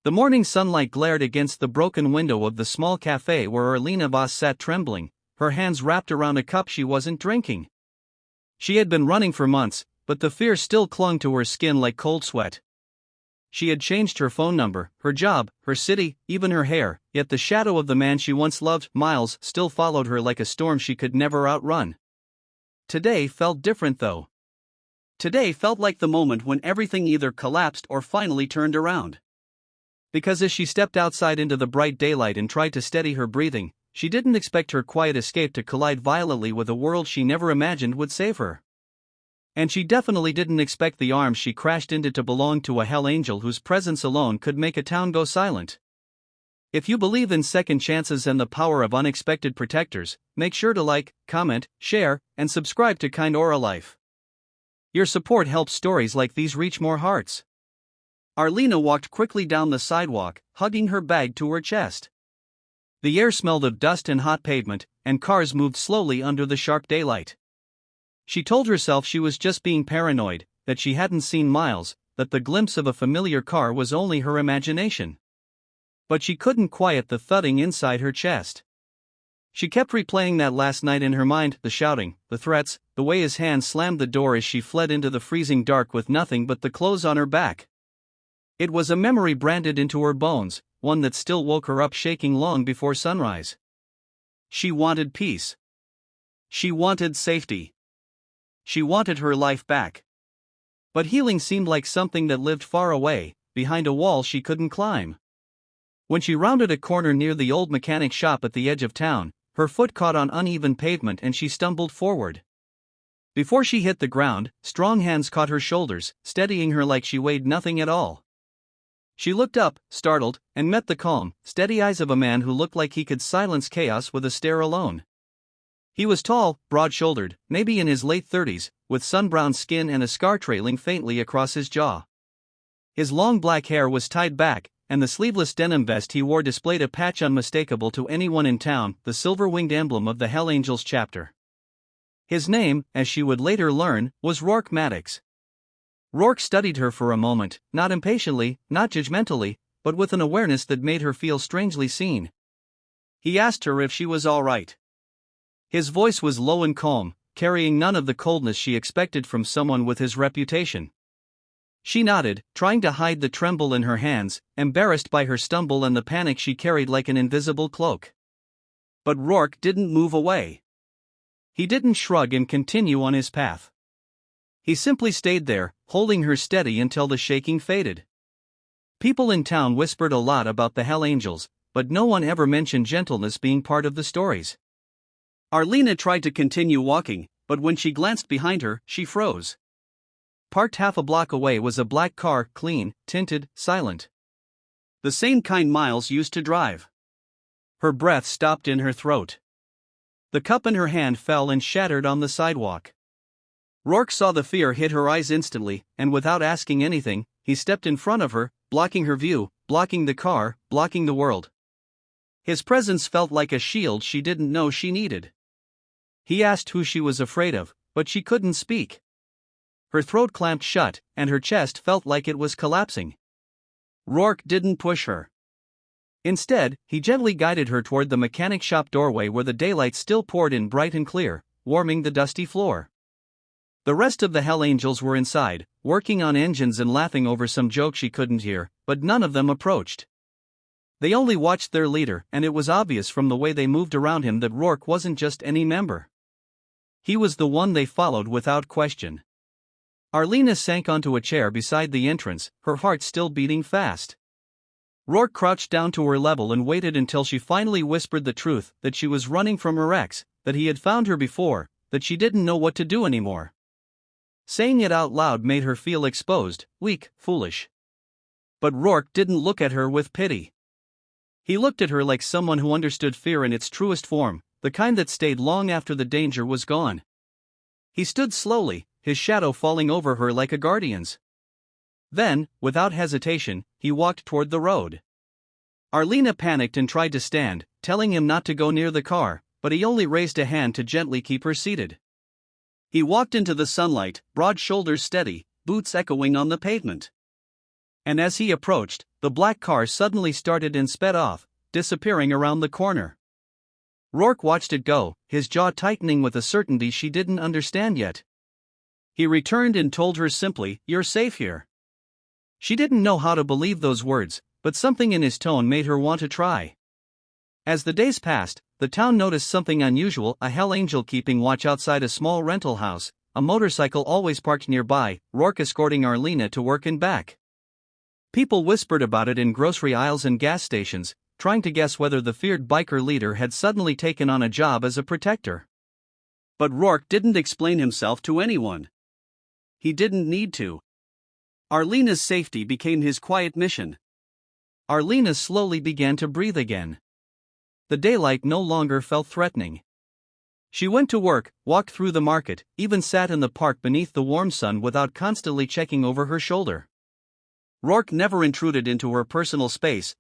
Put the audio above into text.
The morning sunlight glared against the broken window of the small cafe where Arlena Voss sat trembling, her hands wrapped around a cup she wasn't drinking. She had been running for months, but the fear still clung to her skin like cold sweat. She had changed her phone number, her job, her city, even her hair, yet the shadow of the man she once loved, Miles, still followed her like a storm she could never outrun. Today felt different though. Today felt like the moment when everything either collapsed or finally turned around. Because as she stepped outside into the bright daylight and tried to steady her breathing, she didn't expect her quiet escape to collide violently with a world she never imagined would save her. And she definitely didn't expect the arms she crashed into to belong to a hell angel whose presence alone could make a town go silent. If you believe in second chances and the power of unexpected protectors, make sure to like, comment, share, and subscribe to Kindora Life. Your support helps stories like these reach more hearts. Arlena walked quickly down the sidewalk, hugging her bag to her chest. The air smelled of dust and hot pavement, and cars moved slowly under the sharp daylight. She told herself she was just being paranoid, that she hadn't seen Miles, that the glimpse of a familiar car was only her imagination. But she couldn't quiet the thudding inside her chest. She kept replaying that last night in her mind, the shouting, the threats, the way his hand slammed the door as she fled into the freezing dark with nothing but the clothes on her back. It was a memory branded into her bones, one that still woke her up shaking long before sunrise. She wanted peace. She wanted safety. She wanted her life back. But healing seemed like something that lived far away, behind a wall she couldn't climb. When she rounded a corner near the old mechanic shop at the edge of town, her foot caught on uneven pavement and she stumbled forward. Before she hit the ground, strong hands caught her shoulders, steadying her like she weighed nothing at all. She looked up, startled, and met the calm, steady eyes of a man who looked like he could silence chaos with a stare alone. He was tall, broad-shouldered, maybe in his late 30s, with sun-browned skin and a scar trailing faintly across his jaw. His long black hair was tied back, and the sleeveless denim vest he wore displayed a patch unmistakable to anyone in town, the silver-winged emblem of the Hell Angels chapter. His name, as she would later learn, was Rourke Maddox. Rourke studied her for a moment, not impatiently, not judgmentally, but with an awareness that made her feel strangely seen. He asked her if she was all right. His voice was low and calm, carrying none of the coldness she expected from someone with his reputation. She nodded, trying to hide the tremble in her hands, embarrassed by her stumble and the panic she carried like an invisible cloak. But Rourke didn't move away. He didn't shrug and continue on his path. He simply stayed there, holding her steady until the shaking faded. People in town whispered a lot about the Hell Angels, but no one ever mentioned gentleness being part of the stories. Arlena tried to continue walking, but when she glanced behind her, she froze. Parked half a block away was a black car, clean, tinted, silent. The same kind Miles used to drive. Her breath stopped in her throat. The cup in her hand fell and shattered on the sidewalk. Rourke saw the fear hit her eyes instantly, and without asking anything, he stepped in front of her, blocking her view, blocking the car, blocking the world. His presence felt like a shield she didn't know she needed. He asked who she was afraid of, but she couldn't speak. Her throat clamped shut, and her chest felt like it was collapsing. Rourke didn't push her. Instead, he gently guided her toward the mechanic shop doorway where the daylight still poured in bright and clear, warming the dusty floor. The rest of the Hell Angels were inside, working on engines and laughing over some joke she couldn't hear, but none of them approached. They only watched their leader, and it was obvious from the way they moved around him that Rourke wasn't just any member. He was the one they followed without question. Arlena sank onto a chair beside the entrance, her heart still beating fast. Rourke crouched down to her level and waited until she finally whispered the truth, that she was running from her ex, that he had found her before, that she didn't know what to do anymore. Saying it out loud made her feel exposed, weak, foolish. But Rourke didn't look at her with pity. He looked at her like someone who understood fear in its truest form, the kind that stayed long after the danger was gone. He stood slowly, his shadow falling over her like a guardian's. Then, without hesitation, he walked toward the road. Arlena panicked and tried to stand, telling him not to go near the car, but he only raised a hand to gently keep her seated. He walked into the sunlight, broad shoulders steady, boots echoing on the pavement. And as he approached, the black car suddenly started and sped off, disappearing around the corner. Rourke watched it go, his jaw tightening with a certainty she didn't understand yet. He returned and told her simply, "You're safe here." She didn't know how to believe those words, but something in his tone made her want to try. As the days passed, the town noticed something unusual: a hell angel keeping watch outside a small rental house, a motorcycle always parked nearby, Rourke escorting Arlena to work and back. People whispered about it in grocery aisles and gas stations, trying to guess whether the feared biker leader had suddenly taken on a job as a protector. But Rourke didn't explain himself to anyone. He didn't need to. Arlena's safety became his quiet mission. Arlena slowly began to breathe again. The daylight no longer felt threatening. She went to work, walked through the market, even sat in the park beneath the warm sun without constantly checking over her shoulder. Rourke never intruded into her personal space,